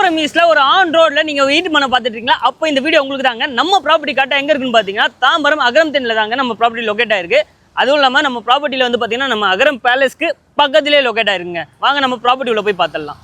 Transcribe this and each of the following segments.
தாம்பரம் ஈஸ்ட்ல ஒரு ஆன் ரோட்ல நீங்க வீட்டு மனை பார்த்துட்டு இருக்கீங்களா? அப்போ இந்த வீடியோ உங்களுக்கு தாங்க. நம்ம ப்ராப்பர்ட்டி கரெக்டாக எங்க இருக்குன்னு பார்த்தீங்கன்னா தாம்பரம் அகரம் தென்ல தாங்க நம்ம ப்ராப்பர்ட்டி லொக்கேட் ஆயிருக்கு. அதுவும் இல்லாமல் நம்ம ப்ராப்பர்ட்டியில் வந்து பார்த்தீங்கன்னா நம்ம அகரம் பேலஸ்க்கு பக்கத்திலே லொக்கேட் ஆயிருக்குங்க. வாங்க நம்ம ப்ராப்பர்ட்டி உள்ள போய் பார்த்துடலாம்.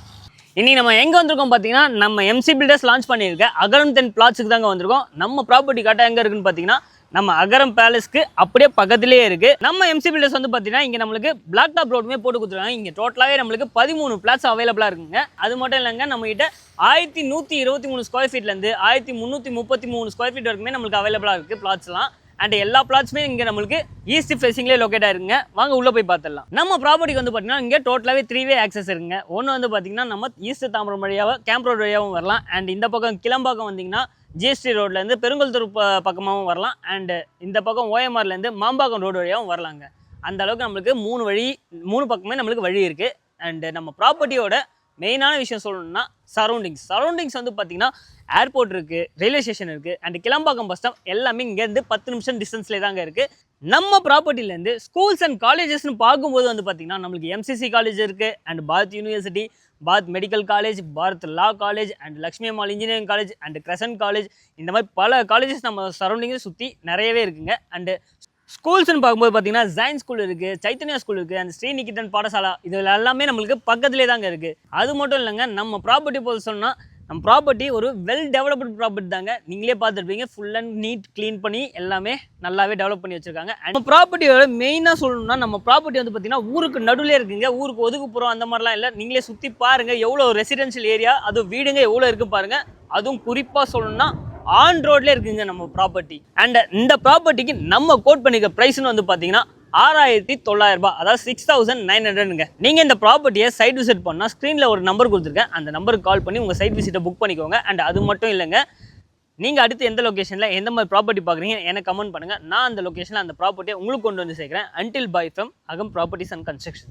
இன்னைக்கு நம்ம எங்கே வந்திருக்கோம் பார்த்தீங்கன்னா நம்ம எம்சி பில்டர்ஸ் லான்ச் பண்ணியிருக்க அகரம் தென் பிளாட்ஸுக்கு தாங்க வந்திருக்கோம். நம்ம ப்ராப்பர்ட்டி கரெக்டாக எங்கே இருக்குன்னு பார்த்தீங்கன்னா நம்ம அகரம் பேலஸ்க்கு அப்படியே பக்கத்திலே இருக்கு. நம்ம எம்சி பில்டர்ஸ் வந்து பார்த்தீங்கன்னா இங்கே நம்மளுக்கு பிளாக் டாப் ரோடுமே போட்டு கொடுத்துருக்காங்க. இங்கே டோட்டலாகவே நம்மளுக்கு 13 பிளாட்ஸ் அவைலபிளாக இருக்குங்க. அது மட்டும் இல்லைங்க, நம்ம கிட்ட 1123 ஸ்கொயர் ஃபீட்லேருந்து 1333 ஸ்கொயர் ஃபீட் வரைக்குமே நம்மளுக்கு அவைலபிளாக இருக்குது பிளாட்ஸ்லாம். அண்ட் எல்லா பிளாட்ஸுமே இங்கே நம்மளுக்கு ஈஸ்ட் ஃபேசிங்லேயே லொக்கேட் ஆயிருக்குங்க. வாங்க உள்ளே போய் பார்த்துடலாம். நம்ம ப்ராப்பர்ட்டிக்கு வந்து பார்த்தீங்கன்னா இங்கே டோட்டலாகவே 3 வே ஆக்சஸ் இருக்குங்க. ஒன்று வந்து பார்த்தீங்கன்னா நம்ம ஈஸ்ட் தாம்பரம் வழியாக கேம்ப் ரோடு வழியாகவும் வரலாம். அண்ட் இந்த பக்கம் கிளம்பாக்கம் வந்தீங்கன்னா ஜிஎஸ்டி ரோட்லேருந்து பெருங்கல்தூர் பக்கமாகவும் வரலாம். அண்டு இந்த பக்கம் ஓஎம்ஆர்லேருந்து மாம்பாக்கம் ரோடு வழியாகவும் வரலாங்க. அந்த அளவுக்கு நம்மளுக்கு 3 பக்கமே நம்மளுக்கு வழி இருக்குது. அண்டு நம்ம ப்ராப்பர்ட்டியோட மெயினான விஷயம் சொல்லணும்னா சரௌண்டிங்ஸ் வந்து பார்த்தீங்கன்னா ஏர்போர்ட் இருக்குது, ரயில்வே ஸ்டேஷன் இருக்குது, அண்ட் கிளம்பாக்கம் பஸ் ஸ்டாப் எல்லாமே இங்கேருந்து 10 நிமிஷம் டிஸ்டன்ஸ்லேயே தாங்க இருக்குது. நம்ம ப்ராப்பர்ட்டிலேருந்து ஸ்கூல்ஸ் அண்ட் காலேஜஸ்ன்னு பார்க்கும்போது வந்து பார்த்தீங்கன்னா நம்மளுக்கு எம்சிசி காலேஜ் இருக்குது, and Bharat university, Bharat medical college, Bharat law college, and Lakshmi Ammal engineering college, and crescent college, இந்த மாதிரி பல காலேஜஸ் நம்ம சரௌண்டிங்கை சுற்றி நிறையவே இருக்குங்க. அண்டு ஸ்கூல்ஸ்ன்னு பார்க்கும்போது பார்த்தீங்கன்னா ஜைன் ஸ்கூல் இருக்குது, சைத்தன்யா ஸ்கூல் இருக்குது, அண்ட் ஸ்ரீநிகிதன் பாடசாலா, இதில் எல்லாமே நம்மளுக்கு பக்கத்துலேயே தாங்க இருக்குது. அது மட்டும் இல்லைங்க, நம்ம ப்ராப்பர்ட்டி போது சொன்னால் நம்ம ப்ராப்பர்ட்டி ஒரு வெல் டெவலப்டு ப்ராப்பர்ட்டி தாங்க. நீங்களே பார்த்துருப்பீங்க, ஃபுல் அண்ட் நீட் க்ளீன் பண்ணி எல்லாமே நல்லாவே டெவலப் பண்ணி வச்சுருக்காங்க. நம்ம ப்ராப்பர்ட்டியோட மெயினாக சொல்லணும்னா நம்ம ப்ராப்பர்ட்டி வந்து பார்த்தீங்கன்னா ஊருக்கு நடுவில் இருக்குங்க. ஊருக்கு ஒதுக்குப்புறம் அந்த மாதிரிலாம் இல்லை. நீங்களே சுற்றி பாருங்கள், எவ்வளோ ரெசிடென்ஷியல் ஏரியா, அதுவும் வீடுங்க எவ்வளோ இருக்குது பாருங்கள். அதுவும் குறிப்பாக சொல்லணும்னா ஆன் ரோட்லேயே இருக்குங்க நம்ம ப்ராப்பர்ட்டி. அண்ட் இந்த ப்ராப்பர்ட்டிக்கு நம்ம கோட் பண்ணிக்க ப்ரைஸ்னு வந்து பார்த்தீங்கன்னா 6,900 ரூபாய், அதாவது 6,900ங்க. நீங்கள் இந்த ப்ராப்பர்ட்டியை சைட் விசிட் பண்ணால் ஸ்க்ரீனில் ஒரு நம்பர் கொடுத்துருக்கேன், அந்த நம்பருக்கு கால் பண்ணி உங்கள் சைட் விசிட்டை புக் பண்ணிக்கோங்க. அண்ட் அது மட்டும் இல்லைங்க, நீங்கள் அடுத்து எந்த லொக்கேஷனில் எந்த மாதிரி ப்ராப்பர்ட்டி பார்க்குறீங்க எனக்கு கமெண்ட் பண்ணுங்கள். நான் அந்த லொக்கேஷனில் அந்த ப்ராப்பர்ட்டியை உங்களுக்கு கொண்டு வந்து சேர்க்குறேன். அன்டில் பை ஃப்ரம் அகம் ப்ராப்பர்ட்டிஸ் அண்ட் கன்ஸ்ட்ரக்ஷன்.